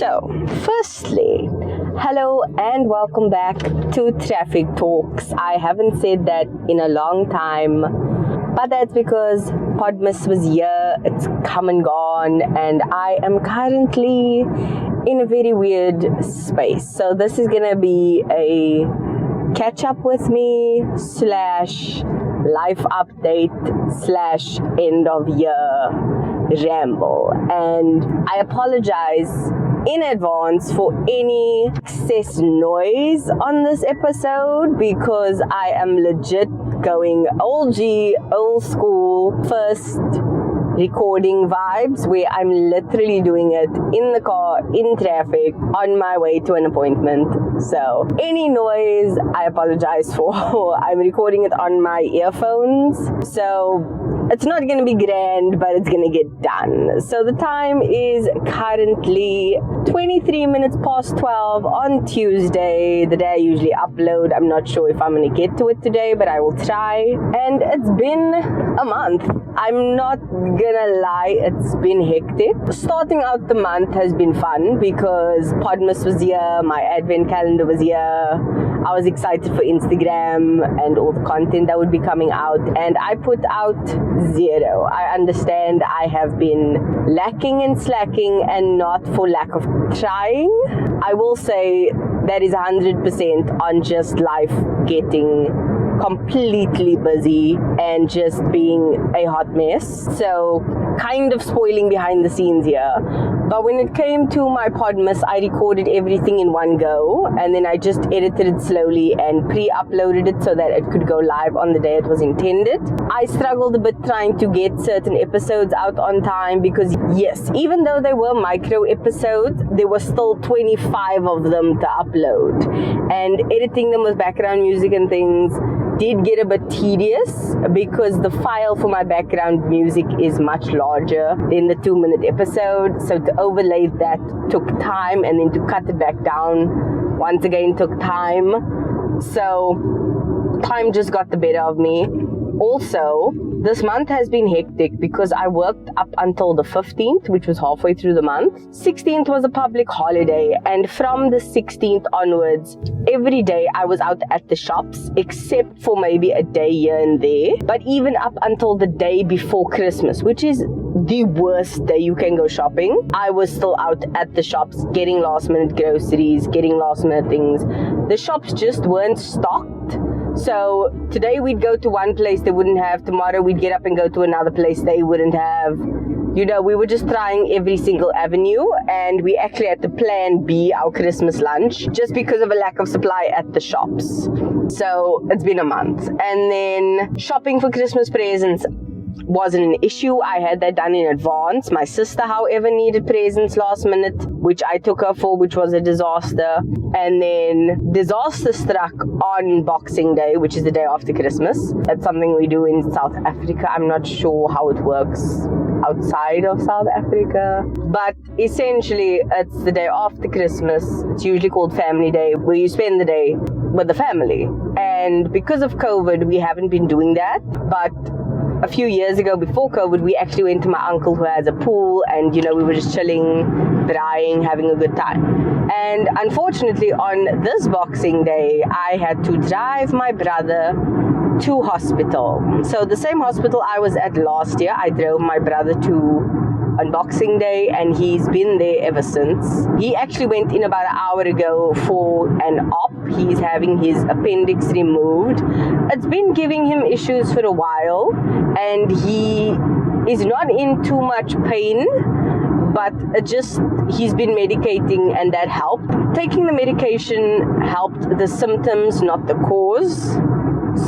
So, firstly, hello and welcome back to Traffic Talks. I haven't said that in a long time, but that's because Podmas was here, it's come and gone, and I am currently in a very weird space. So this is gonna be a catch up with me / life update / end of year ramble, and I apologize in advance for any excess noise on this episode because I am legit going old school first recording vibes, where I'm literally doing it in the car, in traffic, on my way to an appointment. So any noise, I apologize for. I'm recording it on my earphones, so it's not going to be grand, but it's going to get done. So the time is currently 23 minutes past 12 on Tuesday, the day I usually upload. I'm not sure if I'm going to get to it today, but I will try. And it's been a month. I'm not gonna lie, it's been hectic. Starting out the month has been fun because Podmas was here, my advent calendar was here. I was excited for Instagram and all the content that would be coming out, and I put out 0. I understand I have been lacking and slacking, and not for lack of trying. I will say that is 100% on just life getting completely busy and just being a hot mess. So kind of spoiling behind the scenes here. But when it came to my Podmas, I recorded everything in one go, and then I just edited it slowly and pre-uploaded it so that it could go live on the day it was intended. I struggled a bit trying to get certain episodes out on time because yes, even though they were micro episodes, there were still 25 of them to upload, and editing them with background music and things did get a bit tedious because the file for my background music is much larger than the 2-minute episode. So to overlay that took time, and then to cut it back down once again took time. So time just got the better of me. Also, this month has been hectic because I worked up until the 15th, which was halfway through the month. 16th was a public holiday, and from the 16th onwards, every day I was out at the shops, except for maybe a day here and there. But even up until the day before Christmas, which is the worst day you can go shopping, I was still out at the shops getting last minute groceries, getting last minute things. The shops just weren't stocked. So today we'd go to one place they wouldn't have, tomorrow we'd get up and go to another place they wouldn't have. You know, we were just trying every single avenue, and we actually had to plan B, our Christmas lunch, just because of a lack of supply at the shops. So it's been a month. And then shopping for Christmas presents wasn't an issue. I had that done in advance. My sister, however, needed presents last minute, which I took her for, which was a disaster. And then disaster struck on Boxing Day, which is the day after Christmas. That's something we do in South Africa. I'm not sure how it works outside of South Africa, but essentially it's the day after Christmas. It's usually called Family Day, where you spend the day with the family. And because of COVID, we haven't been doing that, but a few years ago, before COVID, we actually went to my uncle who has a pool, and we were just chilling, drying, having a good time. And unfortunately, on this Boxing Day, I had to drive my brother to hospital. So the same hospital I was at last year, I drove my brother to on Boxing Day, and he's been there ever since. He actually went in about an hour ago for an op. He's having his appendix removed. It's been giving him issues for a while, and he is not in too much pain, but he's been medicating, and that helped. Taking the medication helped the symptoms, not the cause.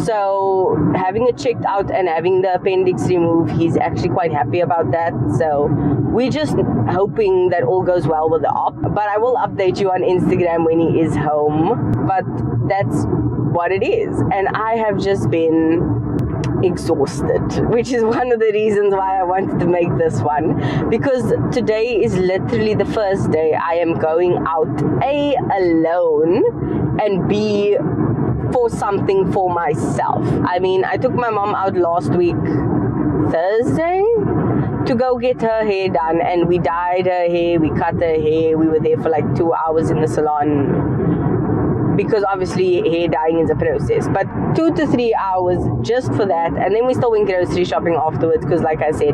So having it checked out and having the appendix removed, he's actually quite happy about that. So we're just hoping that all goes well with the op. But I will update you on Instagram when he is home. But that's what it is. And I have just been exhausted, which is one of the reasons why I wanted to make this one, because today is literally the first day I am going out A, alone, and B, for something for myself. I mean, I took my mom out last week Thursday to go get her hair done, and we dyed her hair, we cut her hair. We were there for like 2 hours in the salon, because obviously hair dyeing is a process, but 2 to 3 hours just for that. And then we still went grocery shopping afterwards, because like I said,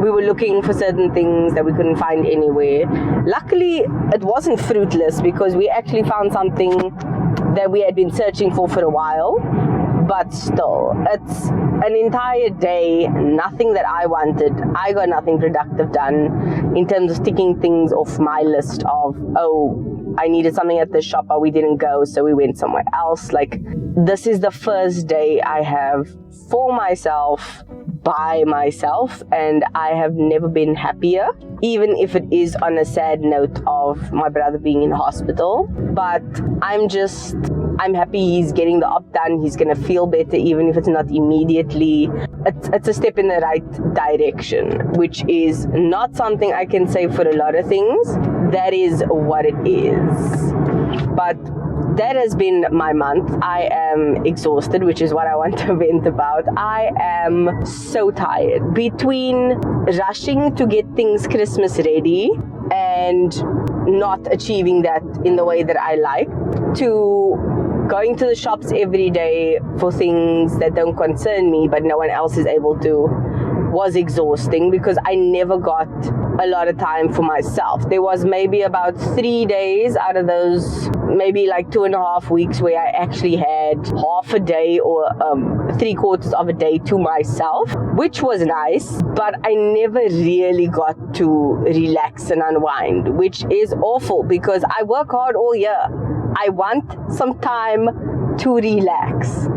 we were looking for certain things that we couldn't find anywhere. Luckily it wasn't fruitless, because we actually found something that we had been searching for a while. But still, it's an entire day, nothing that I wanted. I got nothing productive done in terms of ticking things off my list of, oh, I needed something at the shop, but we didn't go, so we went somewhere else. Like, this is the first day I have for myself, by myself, and I have never been happier, even if it is on a sad note of my brother being in hospital. But I'm happy he's getting the op done. He's gonna feel better, even if it's not immediately. It's a step in the right direction, which is not something I can say for a lot of things. That is what it is. But that has been my month. I am exhausted, which is what I want to vent about. I am so tired. Between rushing to get things Christmas ready and not achieving that in the way that I like, to going to the shops every day for things that don't concern me but no one else is able to, was exhausting, because I never got a lot of time for myself. There was maybe about 3 days out of those maybe like 2.5 weeks where I actually had half a day or 3/4 of a day to myself, which was nice, but I never really got to relax and unwind, which is awful, because I work hard all year. I want some time to relax.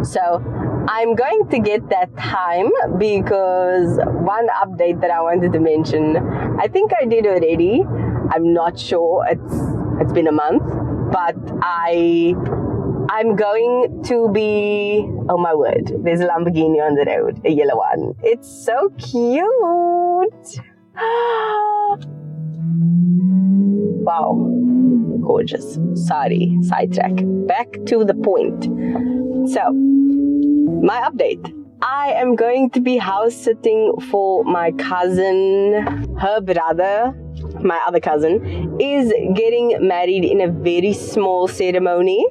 So I'm going to get that time, because one update that I wanted to mention, I think I did already. I'm not sure. It's been a month, but I'm going to be, oh my word, there's a Lamborghini on the road, a yellow one. It's so cute. Wow, gorgeous. Sorry, sidetrack. Back to the point. So, my update. I am going to be house sitting for my cousin. Her brother, my other cousin, is getting married in a very small ceremony.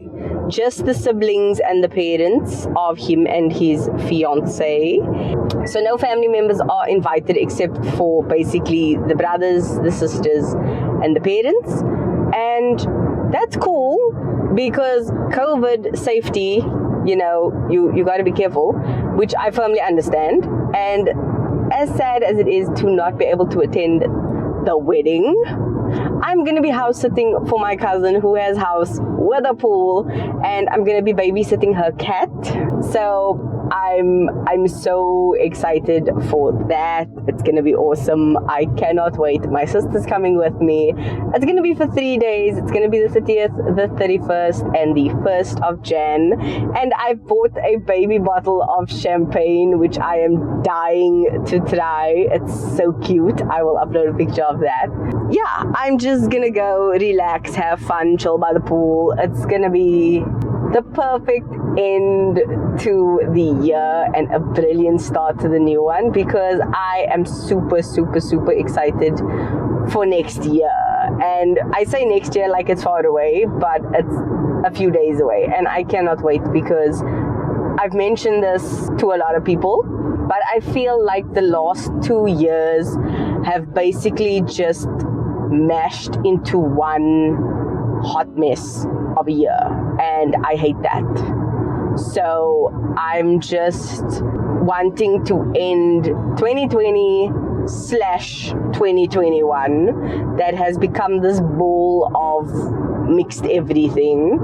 Just the siblings and the parents of him and his fiancée. So no family members are invited except for basically the brothers, the sisters, and the parents. And that's cool, because COVID safety, you got to be careful, which I firmly understand. And as sad as it is to not be able to attend the wedding, I'm going to be house sitting for my cousin who has house with a pool, and I'm going to be babysitting her cat. So I'm so excited for that. It's going to be awesome. I cannot wait. My sister's coming with me. It's going to be for 3 days. It's going to be the 30th, the 31st, and the 1st of Jan. And I bought a baby bottle of champagne, which I am dying to try. It's so cute. I will upload a picture of that. Yeah, I'm just going to go relax, have fun, chill by the pool. It's going to be the perfect end to the year and a brilliant start to the new one, because I am super, super, super excited for next year. And I say next year like it's far away, but it's a few days away, and I cannot wait, because I've mentioned this to a lot of people, but I feel like the last 2 years have basically just mashed into one hot mess of a year, and I hate that. So I'm just wanting to end 2020/2021 that has become this bowl of mixed everything,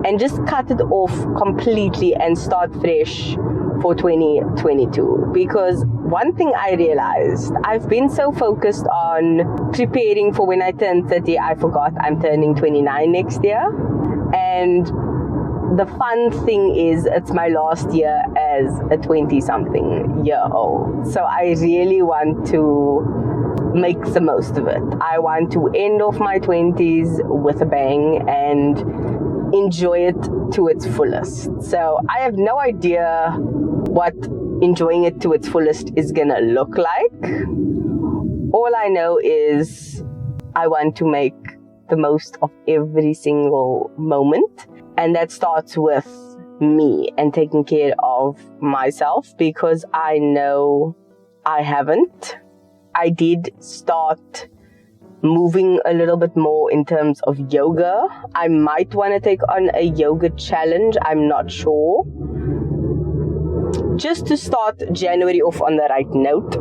and just cut it off completely and start fresh for 2022. Because one thing I realized, I've been so focused on preparing for when I turn 30, I forgot I'm turning 29 next year. And the fun thing is, it's my last year as a 20-something year old. So I really want to make the most of it. I want to end off my 20s with a bang and enjoy it to its fullest. So I have no idea what enjoying it to its fullest is gonna look like. All I know is I want to make the most of every single moment, and that starts with me and taking care of myself, because I know I haven't. I did start moving a little bit more in terms of yoga. I might want to take on a yoga challenge, I'm not sure. Just to start January off on the right note.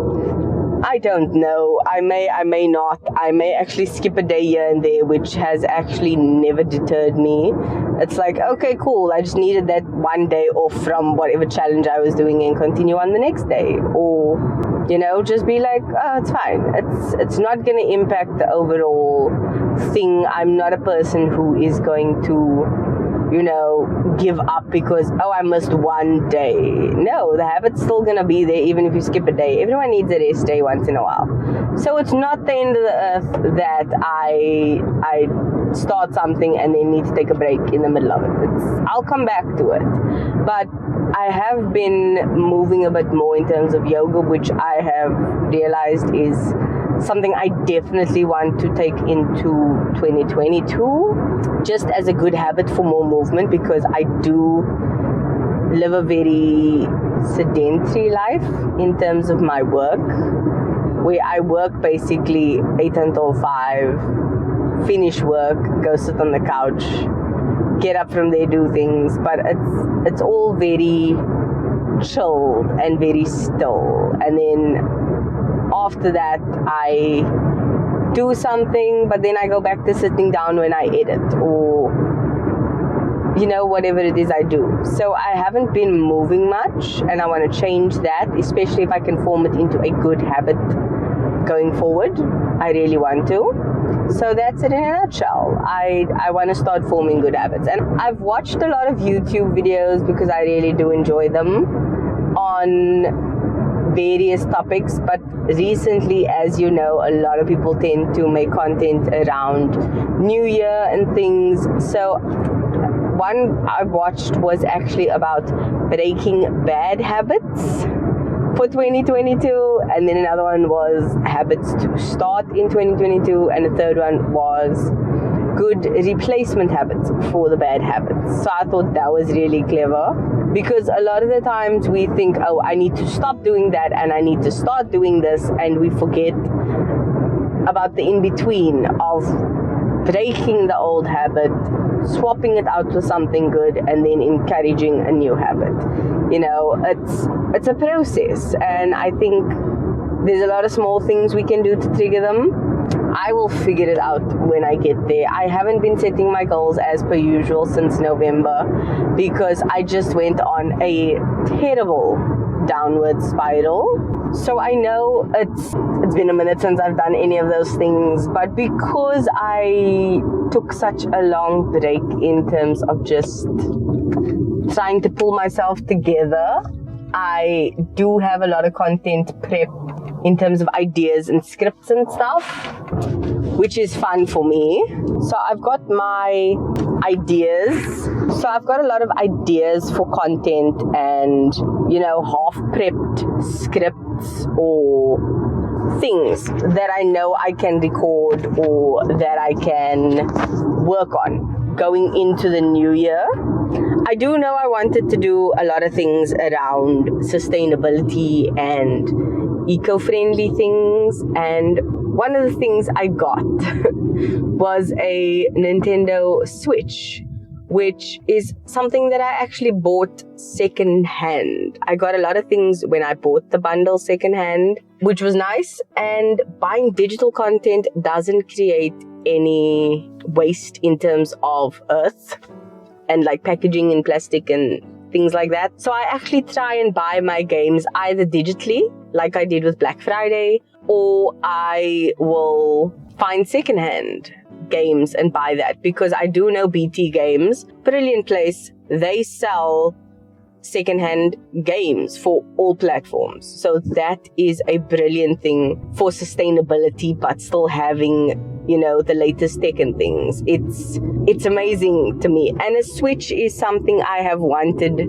I don't know. I may not. I may actually skip a day here and there, which has actually never deterred me. It's like, okay, cool. I just needed that one day off from whatever challenge I was doing and continue on the next day. Or, just be like, oh, it's fine. It's not going to impact the overall thing. I'm not a person who is going to, give up because, I missed one day. No, the habit's still gonna be there even if you skip a day. Everyone needs a rest day once in a while. So it's not the end of the earth that I start something and then need to take a break in the middle of it. I'll come back to it. But I have been moving a bit more in terms of yoga, which I have realized is something I definitely want to take into 2022, just as a good habit for more movement, because I do live a very sedentary life in terms of my work, where I work basically 8 until 5, finish work, go sit on the couch, get up from there, do things, but it's all very chilled and very still. And then after that, I do something, but then I go back to sitting down when I edit, or whatever it is I do. So I haven't been moving much, and I want to change that, especially if I can form it into a good habit going forward. I really want to. So that's it in a nutshell. I want to start forming good habits. And I've watched a lot of YouTube videos because I really do enjoy them on various topics, but recently, as you know, a lot of people tend to make content around New Year and things. So one I watched was actually about breaking bad habits for 2022, and then another one was habits to start in 2022, and the third one was good replacement habits for the bad habits. So I thought that was really clever, because a lot of the times we think, I need to stop doing that and I need to start doing this, and we forget about the in-between of breaking the old habit, swapping it out with something good, and then encouraging a new habit. It's a process, and I think there's a lot of small things we can do to trigger them. I will figure it out when I get there. I haven't been setting my goals as per usual since November, because I just went on a terrible downward spiral. So I know it's been a minute since I've done any of those things, but because I took such a long break in terms of just trying to pull myself together, I do have a lot of content prepped in terms of ideas and scripts and stuff, which is fun for me. So I've got my ideas. So I've got a lot of ideas for content and, half prepped scripts or things that I know I can record or that I can work on going into the new year. I do know I wanted to do a lot of things around sustainability and eco-friendly things, and one of the things I got was a Nintendo Switch, which is something that I actually bought second-hand. I got a lot of things when I bought the bundle second-hand, which was nice, and buying digital content doesn't create any waste in terms of earth and like packaging in plastic and things like that. So I actually try and buy my games either digitally, like I did with Black Friday, or I will find secondhand games and buy that, because I do know BT Games, brilliant place, they sell secondhand games for all platforms. So that is a brilliant thing for sustainability, but still having, the latest tech and things. It's amazing to me. And a Switch is something I have wanted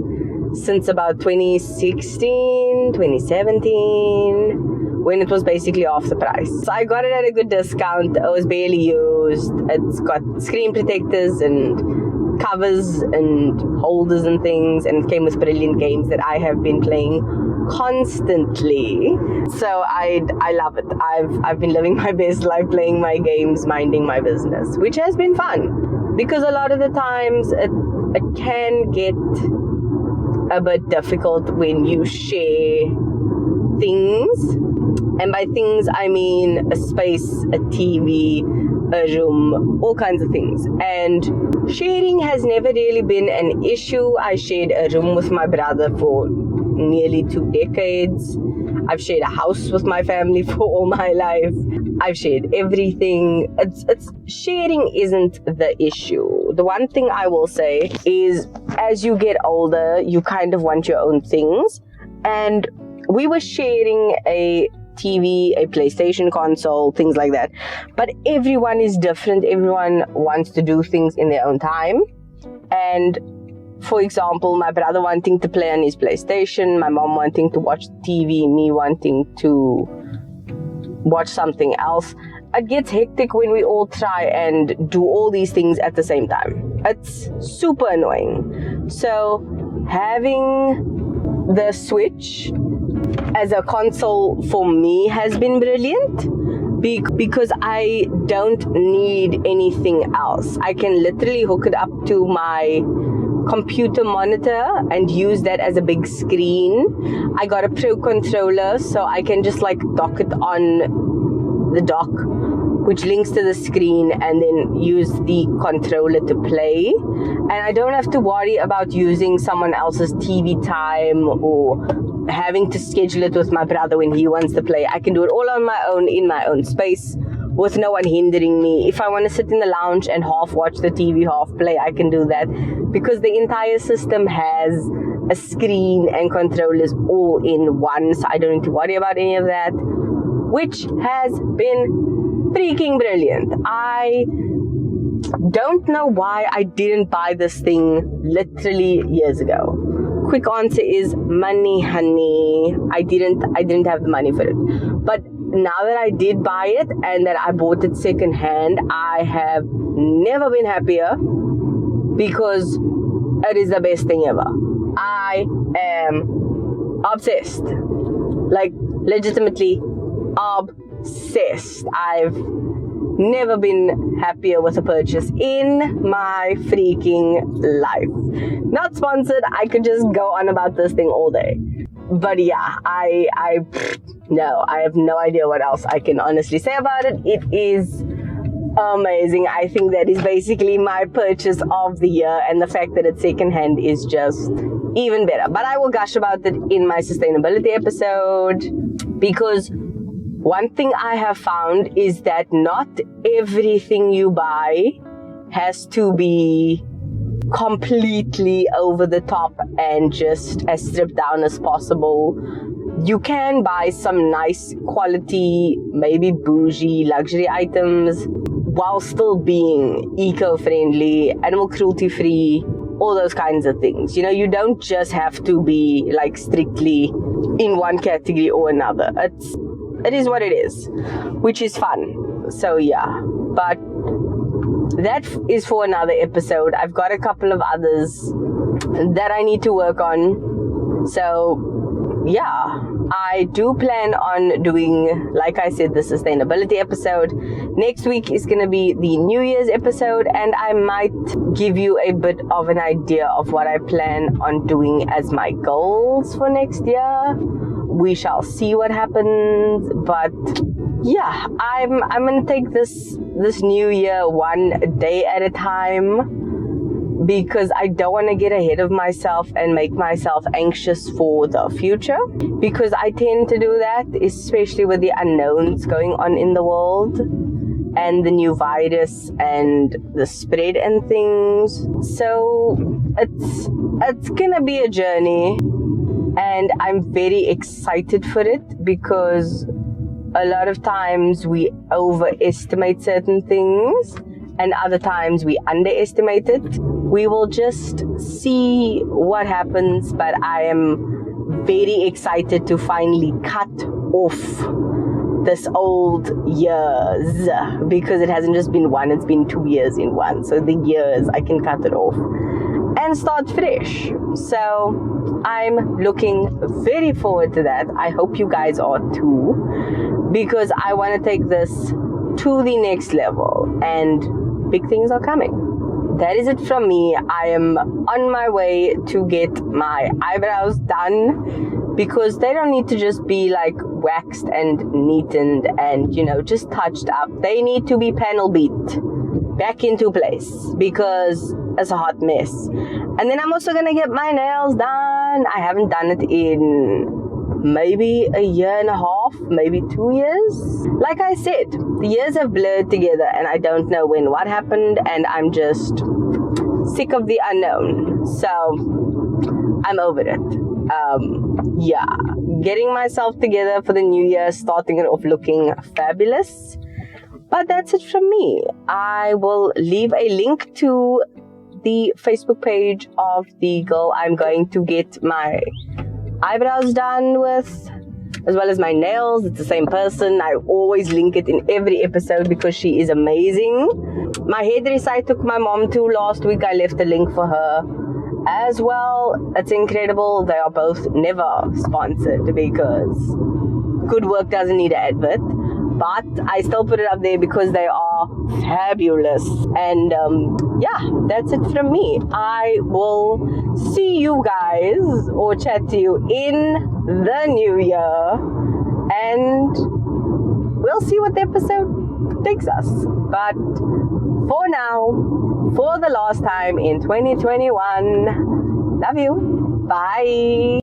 since about 2016, 2017, when it was basically half the price. So I got it at a good discount. It was barely used. It's got screen protectors and covers and holders and things, and it came with brilliant games that I have been playing constantly. So I love it. I've been living my best life playing my games, minding my business, which has been fun, because a lot of the times it can get a bit difficult when you share things, and by things I mean a space, a TV, a room, all kinds of things. And sharing has never really been an issue. I shared a room with my brother for nearly 2 decades. I've shared a house with my family for all my life. I've shared everything. It's sharing isn't the issue. The one thing I will say is, as you get older, you kind of want your own things. And we were sharing a TV, a PlayStation console, things like that. But everyone is different. Everyone wants to do things in their own time. And for example, my brother wanting to play on his PlayStation, my mom wanting to watch TV, me wanting to watch something else. It gets hectic when we all try and do all these things at the same time. It's super annoying. So having the Switch as a console for me has been brilliant, because I don't need anything else. I can literally hook it up to my computer monitor and use that as a big screen. I got a Pro controller, so I can just like dock it on the dock, which links to the screen, and then use the controller to play. And I don't have to worry about using someone else's TV time or having to schedule it with my brother when he wants to play. I can do it all on my own, in my own space, with no one hindering me. If I want to sit in the lounge and half watch the TV, half play, I can do that, because the entire system has a screen and controllers all in one, so I don't need to worry about any of that, which has been freaking brilliant. I don't know why I didn't buy this thing literally years ago. Quick answer is money, honey. I didn't have the money for it. But now that I did buy it and that I bought it secondhand, I have never been happier, because it is the best thing ever. I am obsessed. Like, legitimately obsessed. I've never been happier with a purchase in my freaking life. Not sponsored. I could just go on about this thing all day. But yeah, I have no idea what else I can honestly say about it. It is amazing. I think that is basically my purchase of the year, and the fact that it's secondhand is just even better. But I will gush about it in my sustainability episode, because one thing I have found is that not everything you buy has to be completely over the top and just as stripped down as possible. You can buy some nice quality, maybe bougie luxury items while still being eco-friendly, animal cruelty-free, all those kinds of things. You know, you don't just have to be like strictly in one category or another. It is what it is, which is fun. So yeah, but that is for another episode. I've got a couple of others that I need to work on. So yeah, I do plan on doing, like I said, the sustainability episode. Next week is going to be the New Year's episode, and I might give you a bit of an idea of what I plan on doing as my goals for next year. We shall see what happens, but yeah, I'm gonna take this new year one day at a time, because I don't want to get ahead of myself and make myself anxious for the future, because I tend to do that, especially with the unknowns going on in the world and the new virus and the spread and things. So it's gonna be a journey, and I'm very excited for it, because a lot of times we overestimate certain things and other times we underestimate it. we will just see what happens, but I am very excited to finally cut off this old years, because it hasn't just been one, it's been 2 years in one. So the years, I can cut it off and start fresh. So I'm looking very forward to that. I hope you guys are too, because I want to take this to the next level and big things are coming. That is it from me. I am on my way to get my eyebrows done, because they don't need to just be like waxed and neatened and, you know, just touched up. They need to be panel beat back into place, because it's a hot mess. And then I'm also gonna get my nails done. I haven't done it in maybe a year and a half, maybe 2 years. Like I said, the years have blurred together and I don't know when what happened, and I'm just sick of the unknown. So I'm over it. Yeah, getting myself together for the new year, starting it off looking fabulous. But that's it from me. I will leave a link to the Facebook page of the girl I'm going to get my eyebrows done with, as well as my nails. It's the same person. I always link it in every episode because she is amazing. My hairdresser I took my mom to last week, I left a link for her as well. It's incredible. They are both never sponsored because good work doesn't need an advert, but I still put it up there because they are fabulous. And yeah, that's it from me. I will see you guys or chat to you in the new year, and we'll see what the episode takes us. But for now, for the last time in 2021, love you. Bye.